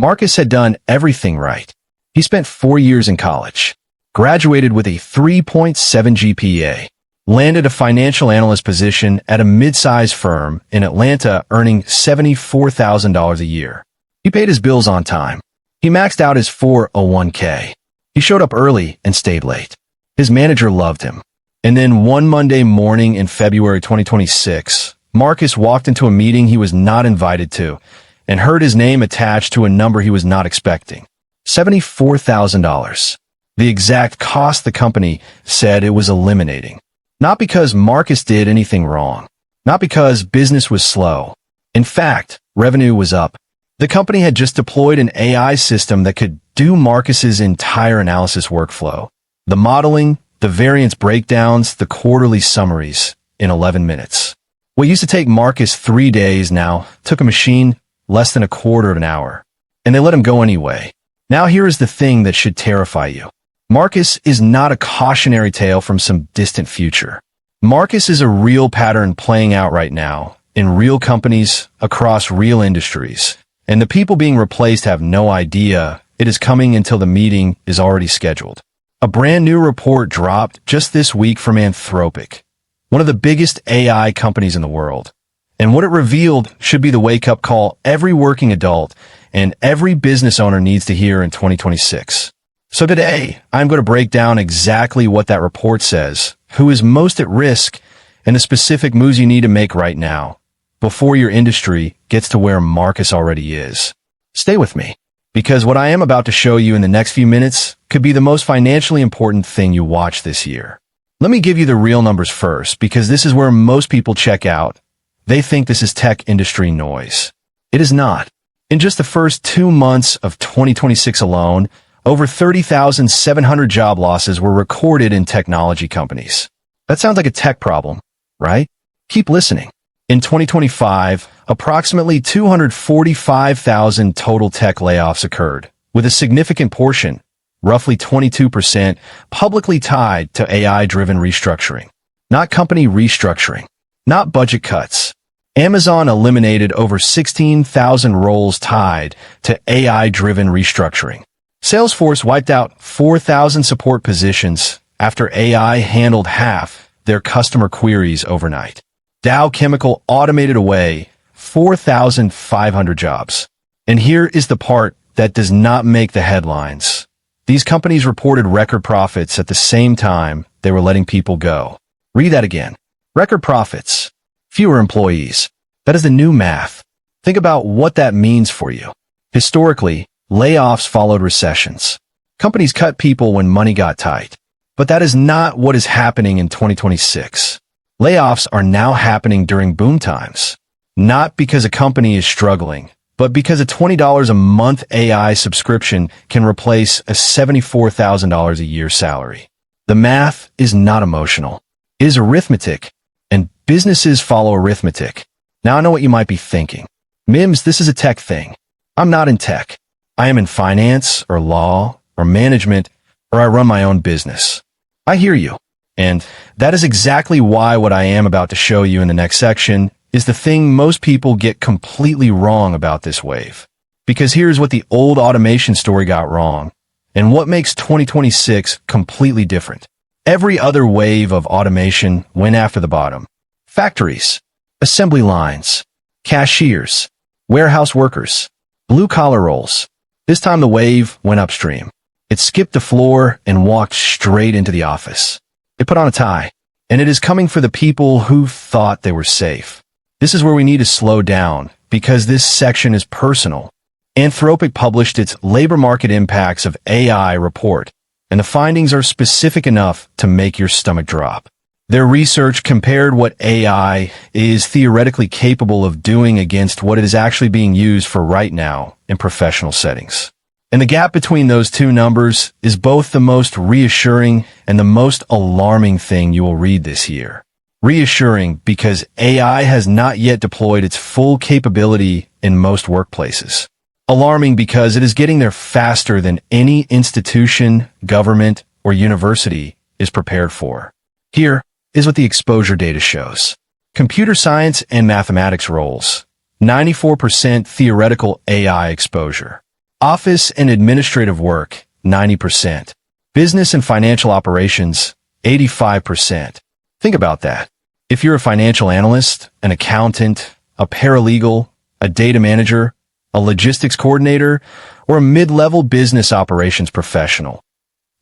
Marcus had done everything right. He spent 4 years in college, graduated with a 3.7 GPA, landed a financial analyst position at a mid-sized firm in Atlanta earning $74,000 a year. He paid his bills on time. He maxed out his 401k. He showed up early and stayed late. His manager loved him. And then one Monday morning in February 2026, Marcus walked into a meeting he was not invited to and heard his name attached to a number he was not expecting. $74,000. The exact cost the company said it was eliminating. Not because Marcus did anything wrong. Not because business was slow. In fact, revenue was up. The company had just deployed an AI system that could do Marcus's entire analysis workflow. The modeling, the variance breakdowns, the quarterly summaries in 11 minutes. What used to take Marcus 3 days now took a machine less than a quarter of an hour. And they let him go anyway. Now here is the thing that should terrify you. Marcus is not a cautionary tale from some distant future. Marcus is a real pattern playing out right now in real companies across real industries. And the people being replaced have no idea it is coming until the meeting is already scheduled. A brand new report dropped just this week from Anthropic, one of the biggest AI companies in the world. And what it revealed should be the wake-up call every working adult and every business owner needs to hear in 2026. So today, I'm going to break down exactly what that report says, who is most at risk, and the specific moves you need to make right now, before your industry gets to where Marcus already is. Stay with me, because what I am about to show you in the next few minutes could be the most financially important thing you watch this year. Let me give you the real numbers first, because this is where most people check out. They think this is tech industry noise. It is not. In just the first 2 months of 2026 alone, over 30,700 job losses were recorded in technology companies. That sounds like a tech problem, right? Keep listening. In 2025, approximately 245,000 total tech layoffs occurred, with a significant portion, roughly 22%, publicly tied to AI-driven restructuring. Not company restructuring. Not budget cuts. Amazon eliminated over 16,000 roles tied to AI-driven restructuring. Salesforce wiped out 4,000 support positions after AI handled half their customer queries overnight. Dow Chemical automated away 4,500 jobs. And here is the part that does not make the headlines. These companies reported record profits at the same time they were letting people go. Read that again. Record profits. Fewer employees. That is the new math. Think about what that means for you. Historically, layoffs followed recessions. Companies cut people when money got tight. But that is not what is happening in 2026. Layoffs are now happening during boom times. Not because a company is struggling, but because a $20 a month AI subscription can replace a $74,000 a year salary. The math is not emotional. It is arithmetic, and businesses follow arithmetic. Now I know what you might be thinking. MIMS, this is a tech thing. I'm not in tech. I am in finance or law or management, or I run my own business. I hear you. And that is exactly why what I am about to show you in the next section is the thing most people get completely wrong about this wave. Because here's what the old automation story got wrong, and what makes 2026 completely different. Every other wave of automation went after the bottom. Factories, assembly lines, cashiers, warehouse workers, blue-collar roles. This time the wave went upstream. It skipped the floor and walked straight into the office. It put on a tie, and it is coming for the people who thought they were safe. This is where we need to slow down, because this section is personal. Anthropic published its Labor Market Impacts of AI report, and the findings are specific enough to make your stomach drop. Their research compared what AI is theoretically capable of doing against what it is actually being used for right now in professional settings. And the gap between those two numbers is both the most reassuring and the most alarming thing you will read this year. Reassuring because AI has not yet deployed its full capability in most workplaces. Alarming because it is getting there faster than any institution, government, or university is prepared for. Here is what the exposure data shows. Computer science and mathematics roles, 94% theoretical AI exposure. Office and administrative work, 90%. Business and financial operations, 85%. Think about that. If you're a financial analyst, an accountant, a paralegal, a data manager, a logistics coordinator, or a mid-level business operations professional,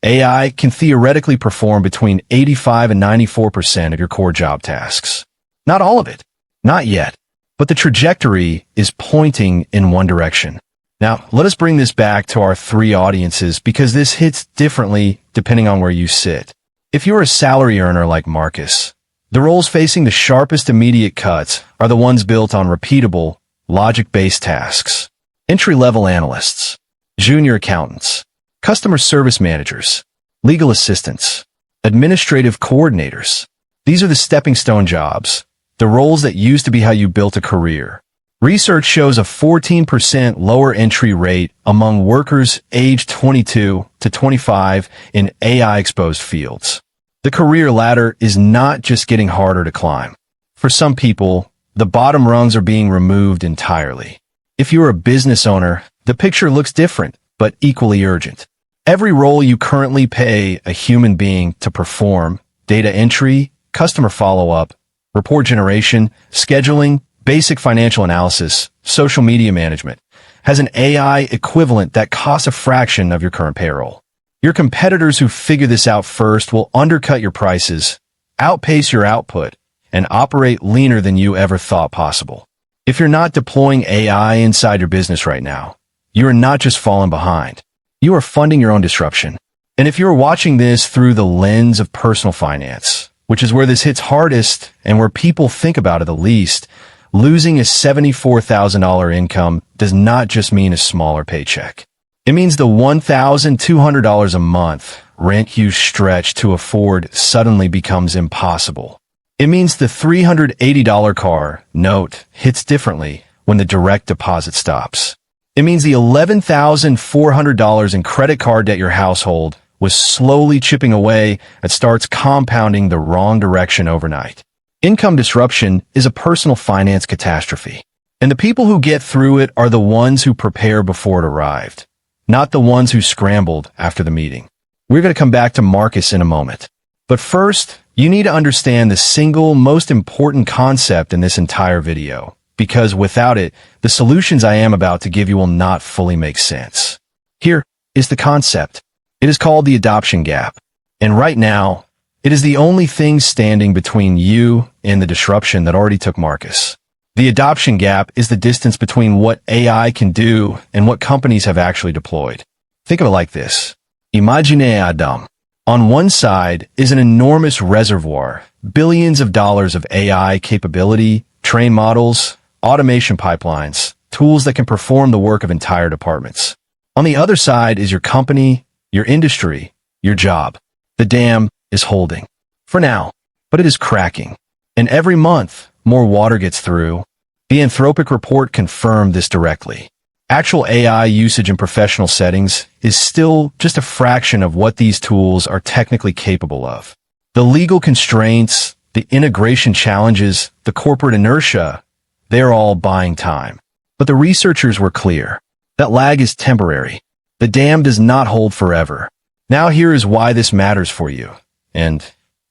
AI can theoretically perform between 85 and 94% of your core job tasks. Not all of it. Not yet. But the trajectory is pointing in one direction. Now, let us bring this back to our three audiences because this hits differently depending on where you sit. If you're a salary earner like Marcus, the roles facing the sharpest immediate cuts are the ones built on repeatable, logic-based tasks. Entry-level analysts, junior accountants, customer service managers, legal assistants, administrative coordinators. These are the stepping stone jobs, the roles that used to be how you built a career. Research shows a 14% lower entry rate among workers aged 22 to 25 in AI-exposed fields. The career ladder is not just getting harder to climb. For some people, the bottom rungs are being removed entirely. If you're a business owner, the picture looks different, but equally urgent. Every role you currently pay a human being to perform, data entry, customer follow-up, report generation, scheduling, basic financial analysis, social media management, has an AI equivalent that costs a fraction of your current payroll. Your competitors who figure this out first will undercut your prices, outpace your output, and operate leaner than you ever thought possible. If you're not deploying AI inside your business right now, you are not just falling behind. You are funding your own disruption. And if you're watching this through the lens of personal finance, which is where this hits hardest and where people think about it the least, losing a $74,000 income does not just mean a smaller paycheck. It means the $1,200 a month rent you stretch to afford suddenly becomes impossible. It means the $380 car note hits differently when the direct deposit stops. It means the $11,400 in credit card debt your household was slowly chipping away and starts compounding the wrong direction overnight. Income disruption is a personal finance catastrophe, and the people who get through it are the ones who prepare before it arrived, not the ones who scrambled after the meeting. We're going to come back to Marcus in a moment. But first, you need to understand the single most important concept in this entire video, because without it, the solutions I am about to give you will not fully make sense. Here is the concept. It is called the adoption gap. And right now, it is the only thing standing between you and the disruption that already took Marcus. The adoption gap is the distance between what AI can do and what companies have actually deployed. Think of it like this. Imagine Adam. On one side is an enormous reservoir, billions of dollars of AI capability, trained models, automation pipelines, tools that can perform the work of entire departments. On the other side is your company, your industry, your job. The dam is holding. For now. But it is cracking. And every month, more water gets through. The Anthropic report confirmed this directly. Actual AI usage in professional settings is still just a fraction of what these tools are technically capable of. The legal constraints, the integration challenges, the corporate inertia, they're all buying time. But the researchers were clear. That lag is temporary. The dam does not hold forever. Now here is why this matters for you. And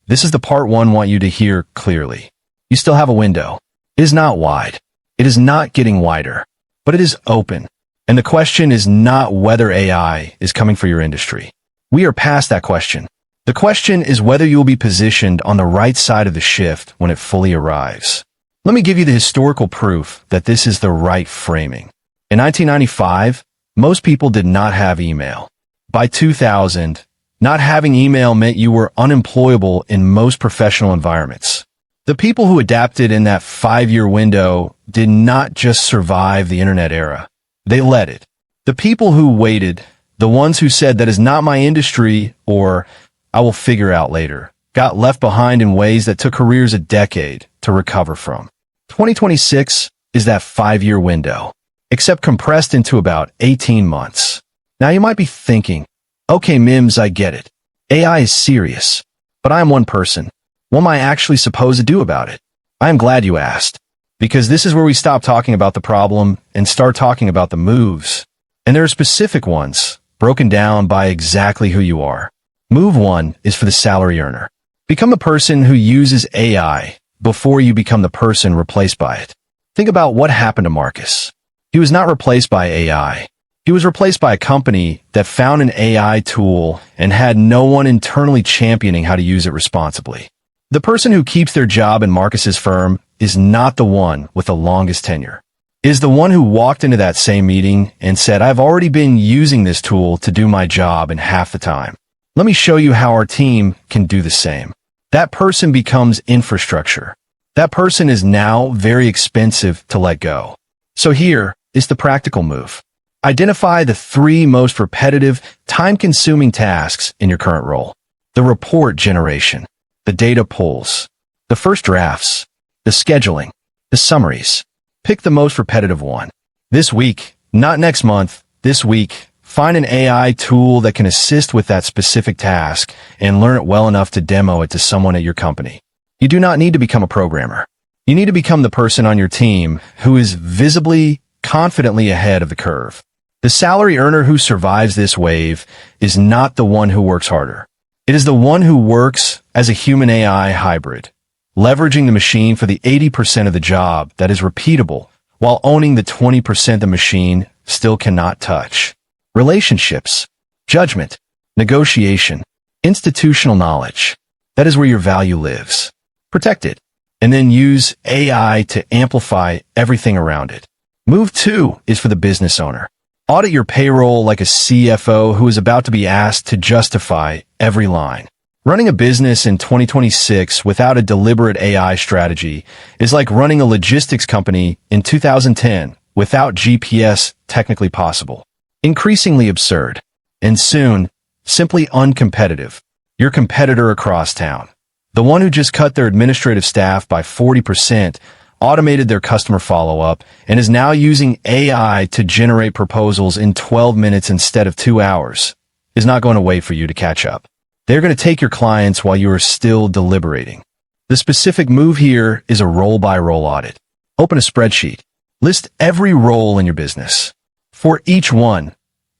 this is the part one I want you to hear clearly. You still have a window. It is not wide. It is not getting wider. But it is open. And the question is not whether AI is coming for your industry. We are past that question. The question is whether you'll be positioned on the right side of the shift when it fully arrives. Let me give you the historical proof that this is the right framing. In 1995, most people did not have email. By 2000, not having email meant you were unemployable in most professional environments. The people who adapted in that 5-year window did not just survive the internet era. They led it. The people who waited, the ones who said that is not my industry or I will figure out later, got left behind in ways that took careers a decade to recover from. 2026 is that 5-year window, except compressed into about 18 months. Now you might be thinking, okay, MIMS, I get it. AI is serious, but I am one person. What am I actually supposed to do about it? I am glad you asked, because this is where we stop talking about the problem and start talking about the moves. And there are specific ones, broken down by exactly who you are. Move 1 is for the salary earner. Become a person who uses AI before you become the person replaced by it. Think about what happened to Marcus. He was not replaced by AI. He was replaced by a company that found an AI tool and had no one internally championing how to use it responsibly. The person who keeps their job in Marcus's firm is not the one with the longest tenure. It is the one who walked into that same meeting and said, "I've already been using this tool to do my job in half the time. Let me show you how our team can do the same." That person becomes infrastructure. That person is now very expensive to let go. So here is the practical move. Identify the 3 most repetitive, time-consuming tasks in your current role. The report generation, the data pulls, the first drafts, the scheduling, the summaries. Pick the most repetitive one. This week, not next month, this week, find an AI tool that can assist with that specific task and learn it well enough to demo it to someone at your company. You do not need to become a programmer. You need to become the person on your team who is visibly, confidently ahead of the curve. The salary earner who survives this wave is not the one who works harder. It is the one who works as a human-AI hybrid, leveraging the machine for the 80% of the job that is repeatable while owning the 20% the machine still cannot touch. Relationships, judgment, negotiation, institutional knowledge. That is where your value lives. Protect it, and then use AI to amplify everything around it. Move 2 is for the business owner. Audit your payroll like a CFO who is about to be asked to justify every line. Running a business in 2026 without a deliberate AI strategy is like running a logistics company in 2010 without GPS technically possible. Increasingly absurd, and soon, simply uncompetitive. Your competitor across town. The one who just cut their administrative staff by 40%, automated their customer follow-up, and is now using AI to generate proposals in 12 minutes instead of 2 hours, is not going to wait for you to catch up. They're going to take your clients while you are still deliberating. The specific move here is a role-by-role audit. Open a spreadsheet. List every role in your business. For each one,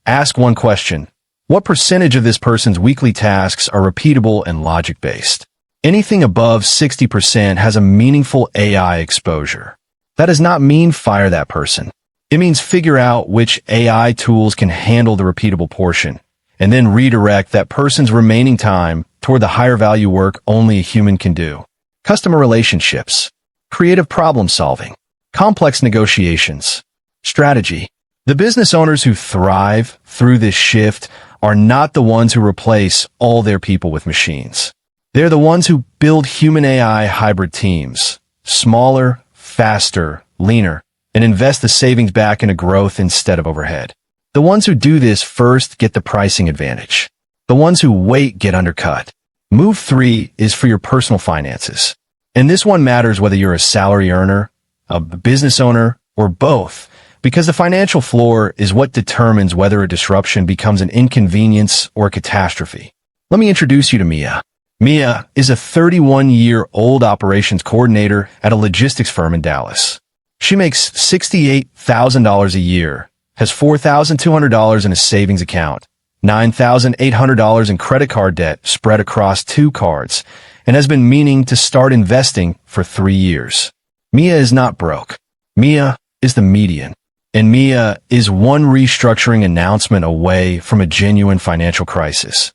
ask one question. What percentage of this person's weekly tasks are repeatable and logic-based? Anything above 60% has a meaningful AI exposure. That does not mean fire that person. It means figure out which AI tools can handle the repeatable portion, and then redirect that person's remaining time toward the higher value work only a human can do. Customer relationships, creative problem solving, complex negotiations, strategy. The business owners who thrive through this shift are not the ones who replace all their people with machines. They're the ones who build human-AI hybrid teams, smaller, faster, leaner, and invest the savings back into growth instead of overhead. The ones who do this first get the pricing advantage. The ones who wait get undercut. Move 3 is for your personal finances. And this one matters whether you're a salary earner, a business owner, or both, because the financial floor is what determines whether a disruption becomes an inconvenience or a catastrophe. Let me introduce you to Mia. Mia is a 31-year-old operations coordinator at a logistics firm in Dallas. She makes $68,000 a year, has $4,200 in a savings account, $9,800 in credit card debt spread across 2 cards, and has been meaning to start investing for 3 years. Mia is not broke. Mia is the median. And Mia is one restructuring announcement away from a genuine financial crisis.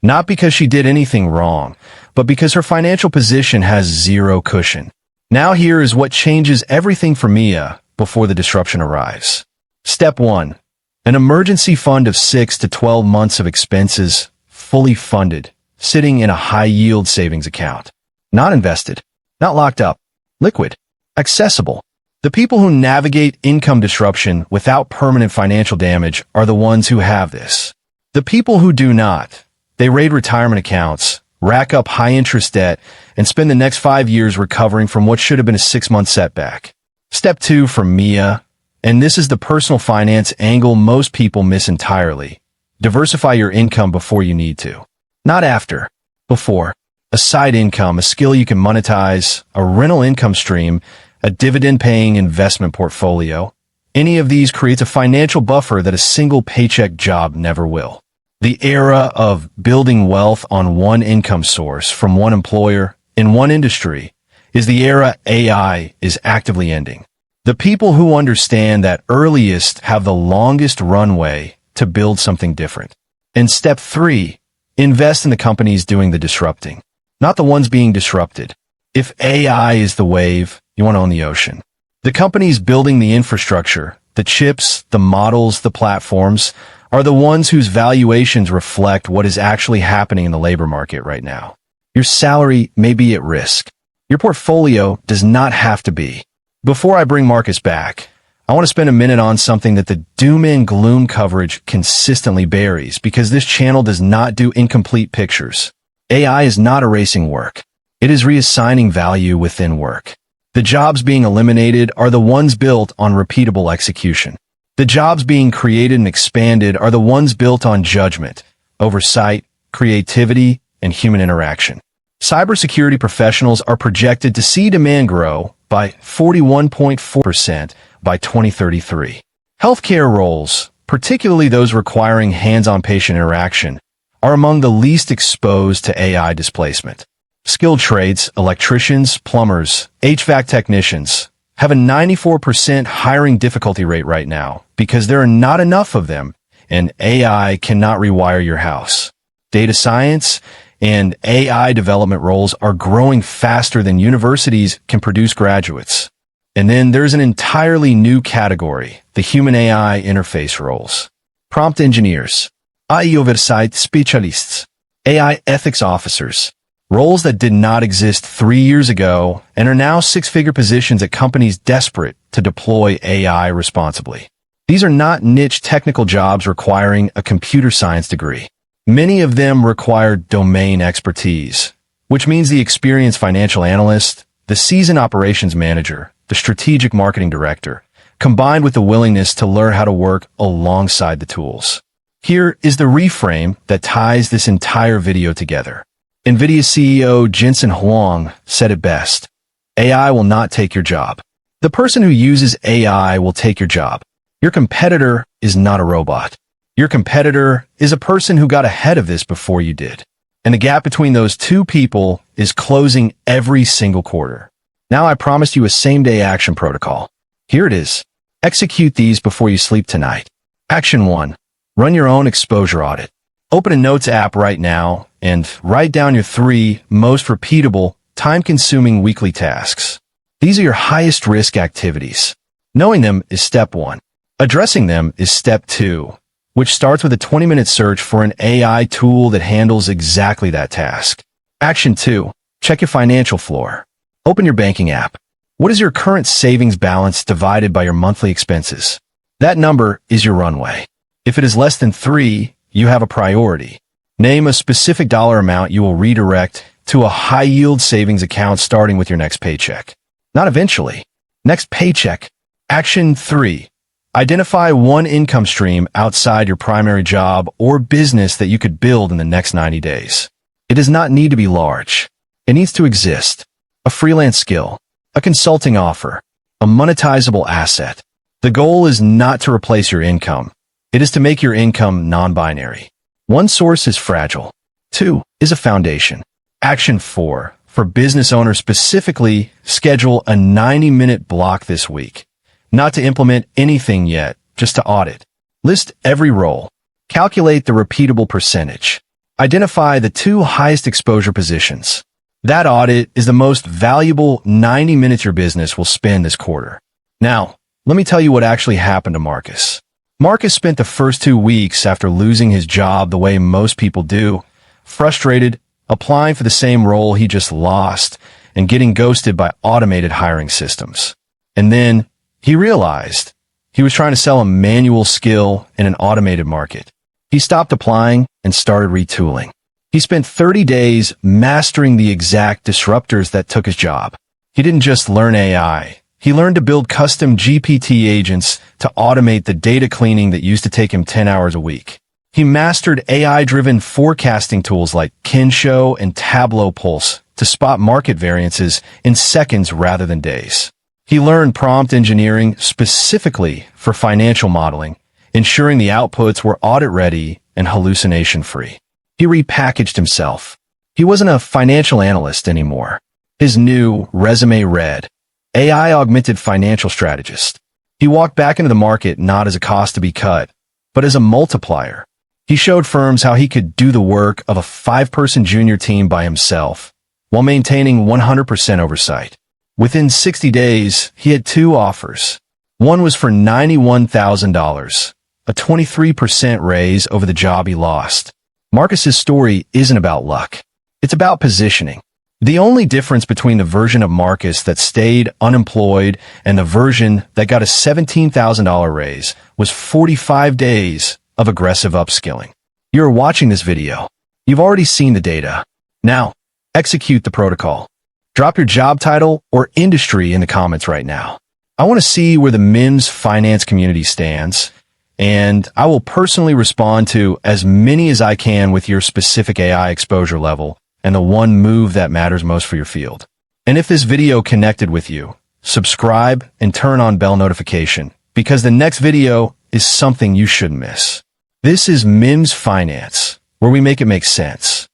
Not because she did anything wrong, but because her financial position has zero cushion. Now here is what changes everything for Mia before the disruption arrives. Step 1. An emergency fund of 6 to 12 months of expenses, fully funded, sitting in a high-yield savings account. Not invested, not locked up, liquid, accessible. The people who navigate income disruption without permanent financial damage are the ones who have this. The people who do not, they raid retirement accounts, rack up high-interest debt, and spend the next 5 years recovering from what should have been a 6-month setback. Step 2 for Mia, and this is the personal finance angle most people miss entirely. Diversify your income before you need to. Not after. Before. A side income, a skill you can monetize, a rental income stream, a dividend-paying investment portfolio. Any of these creates a financial buffer that a single paycheck job never will. The era of building wealth on one income source from one employer in one industry is the era AI is actively ending. The people who understand that earliest have the longest runway to build something different. And step 3, invest in the companies doing the disrupting, not the ones being disrupted. If AI is the wave, you want to own the ocean. The companies building the infrastructure, the chips, the models, the platforms, are the ones whose valuations reflect what is actually happening in the labor market right now. Your salary may be at risk. Your portfolio does not have to be. Before I bring Marcus back, I want to spend a minute on something that the doom and gloom coverage consistently buries, because this channel does not do incomplete pictures. AI is not erasing work. It is reassigning value within work. The jobs being eliminated are the ones built on repeatable execution. The jobs being created and expanded are the ones built on judgment, oversight, creativity, and human interaction. Cybersecurity professionals are projected to see demand grow by 41.4% by 2033. Healthcare roles, particularly those requiring hands-on patient interaction, are among the least exposed to AI displacement. Skilled trades, electricians, plumbers, HVAC technicians, have a 94% hiring difficulty rate right now because there are not enough of them, and AI cannot rewire your house. Data science and AI development roles are growing faster than universities can produce graduates. And then there's an entirely new category, the human-AI interface roles. Prompt engineers, AI oversight specialists, AI ethics officers, roles that did not exist 3 years ago and are now six-figure positions at companies desperate to deploy AI responsibly. These are not niche technical jobs requiring a computer science degree. Many of them require domain expertise, which means the experienced financial analyst, the seasoned operations manager, the strategic marketing director, combined with the willingness to learn how to work alongside the tools. Here is the reframe that ties this entire video together. NVIDIA CEO Jensen Huang said it best. AI will not take your job. The person who uses AI will take your job. Your competitor is not a robot. Your competitor is a person who got ahead of this before you did. And the gap between those two people is closing every single quarter. Now I promised you a same-day action protocol. Here it is. Execute these before you sleep tonight. Action 1. Run your own exposure audit. Open a Notes app right now and write down your 3 most repeatable, time-consuming weekly tasks. These are your highest risk activities. Knowing them is step 1. Addressing them is step 2, which starts with a 20-minute search for an AI tool that handles exactly that task. Action 2. Check your financial floor. Open your banking app. What is your current savings balance divided by your monthly expenses? That number is your runway. If it is less than 3, you have a priority. Name a specific dollar amount you will redirect to a high-yield savings account starting with your next paycheck. Not eventually. Next paycheck. Action 3. Identify one income stream outside your primary job or business that you could build in the next 90 days. It does not need to be large. It needs to exist. A freelance skill, a consulting offer, a monetizable asset. The goal is not to replace your income. It is to make your income non-binary. One source is fragile. 2 is a foundation. Action 4. For business owners specifically, schedule a 90-minute block this week. Not to implement anything yet, just to audit. List every role. Calculate the repeatable percentage. Identify the 2 highest exposure positions. That audit is the most valuable 90 minutes your business will spend this quarter. Now, let me tell you what actually happened to Marcus. Marcus spent the first 2 weeks after losing his job the way most people do, frustrated, applying for the same role he just lost, and getting ghosted by automated hiring systems. And then he realized he was trying to sell a manual skill in an automated market. He stopped applying and started retooling. He spent 30 days mastering the exact disruptors that took his job. He didn't just learn AI. He learned to build custom GPT agents to automate the data cleaning that used to take him 10 hours a week. He mastered AI-driven forecasting tools like Kensho and Tableau Pulse to spot market variances in seconds rather than days. He learned prompt engineering specifically for financial modeling, ensuring the outputs were audit-ready and hallucination-free. He repackaged himself. He wasn't a financial analyst anymore. His new resume read, AI-augmented financial strategist. He walked back into the market not as a cost to be cut, but as a multiplier. He showed firms how he could do the work of a 5-person junior team by himself, while maintaining 100% oversight. Within 60 days, he had 2 offers. One was for $91,000, a 23% raise over the job he lost. Marcus's story isn't about luck. It's about positioning. The only difference between the version of Marcus that stayed unemployed and the version that got a $17,000 raise was 45 days of aggressive upskilling. You're watching this video. You've already seen the data. Now, execute the protocol. Drop your job title or industry in the comments right now. I want to see where the MIMS Finance community stands, and I will personally respond to as many as I can with your specific AI exposure level and the one move that matters most for your field. And if this video connected with you, subscribe and turn on bell notification, because the next video is something you shouldn't miss. This is MIMS Finance, where we make it make sense.